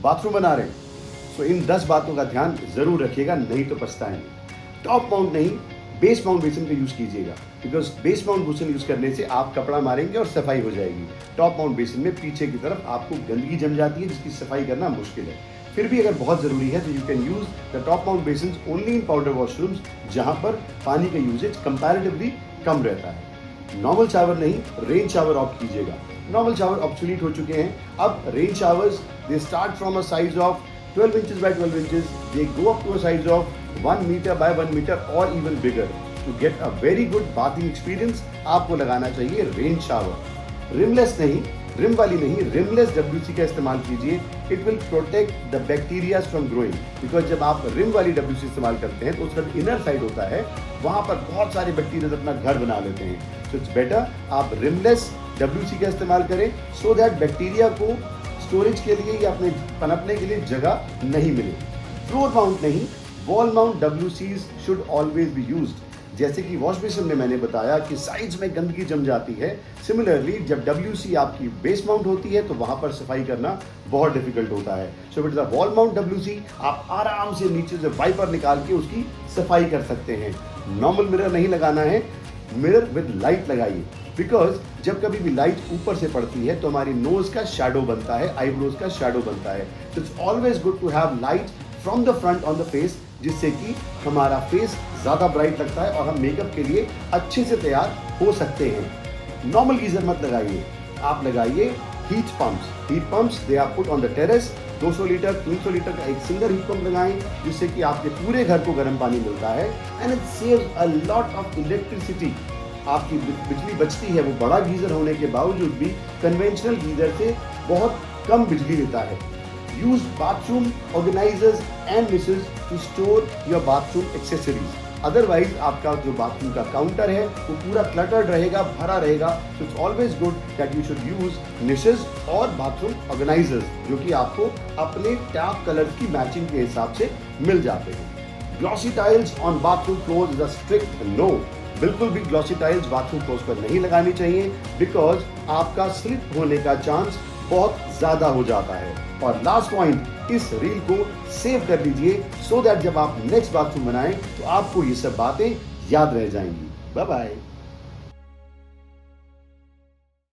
Bathroom बना रहे हैं, सो इन 10 बातों का ध्यान जरूर रखिएगा, नहीं तो पछताएंगे। टॉप माउंट नहीं, बेस माउंट बेसिन का यूज कीजिएगा, because base mount basin use करने से आप कपड़ा मारेंगे और सफाई हो जाएगी। टॉप माउंट बेसिन में पीछे की तरफ आपको गंदगी जम जाती है, जिसकी सफाई करना मुश्किल है। फिर भी अगर बहुत जरूरी है तो you can use the top mount basin only in powder washrooms, जहां पर पानी का यूजेज कंपैरेटिवली कम रहता है। नॉर्मल शावर नहीं, रेन शावर ऑप्ट कीजिएगा। नॉर्मल शावर ऑब्सोलीट हो चुके हैं। अब rain showers they start from a size of 12 inches by 12 inches, they go up to a size of 1 meter by 1 meter or even bigger. To get a very good bathing experience, आपको लगाना चाहिए rain shower. Rimless नहीं, rim वाली नहीं, rimless WC का इस्तेमाल कीजिए। It will protect the bacteria from growing, because जब आप रिम वाली WC इस्तेमाल करते हैं तो उसका जो इनर साइड होता है वहां पर बहुत सारे बैक्टीरिया अपना घर बना लेते हैं। सो इट्स बेटर आप रिमलेस WC का इस्तेमाल करें, सो दैट बैक्टीरिया को स्टोरेज के लिए या अपने पनपने के लिए जगह नहीं मिले। फ्लोर माउंट नहीं, wall mount WCs should always be used. जैसे कि वॉश बेसिन में मैंने बताया कि साइड्स में गंदगी जम जाती है, सिमिलरली जब WC आपकी बेस माउंट होती है तो वहां पर सफाई करना बहुत डिफिकल्ट होता है। So it is a wall mount WC, आप आराम से नीचे से वाइपर निकाल के उसकी सफाई कर सकते हैं। नॉर्मल मिरर नहीं लगाना है, मिरर विद लाइट लगाइए, बिकॉज जब कभी भी लाइट ऊपर से पड़ती है तो हमारी नोज का शैडो बनता है, आईब्रोज का शैडो बनता है। तो it's always good to have light from the front on the face, जिससे कि हमारा फेस ज्यादा ब्राइट लगता है और हम मेकअप के लिए अच्छे से तैयार हो सकते हैं। नॉर्मल गीजर मत लगाइए, आप लगाइए heat pumps. Heat pumps they are put on the terrace. 200 litre 300 litre का एक सिंगल हीट पंप लगाएं, जिससे कि आपके पूरे घर को गर्म पानी मिलता है and it saves a lot of electricity. आपकी बिजली बचती है। वो बड़ा गीजर होने के बावजूद भी कन्वेंशनल गीजर से बहुत कम बिजली लेता है। Use bathroom organisers and niches to store your bathroom accessories. Otherwise आपका जो बाथरूम का काउंटर है वो पूरा क्लटर्ड रहेगा, भरा रहेगा। तो it's always good that you should use niches और बाथरूम ऑर्गेनाइजर्स, जो कि आपको अपने टैप कलर की मैचिंग के हिसाब से मिल जाते हैं। Glossy tiles on bathroom floors is a strict no. बिल्कुल भी ग्लॉसी टाइल्स बाथरूम फ्लोर्स पर नहीं लगानी चाहिए, बिकॉज आपका स्लिप होने का चांस बहुत ज्यादा हो जाता है। और लास्ट पॉइंट, इस रील को सेव कर लीजिए, सो दैट जब आप नेक्स्ट बाथरूम बनाएं तो आपको ये सब बातें याद रह जाएंगी। Bye bye.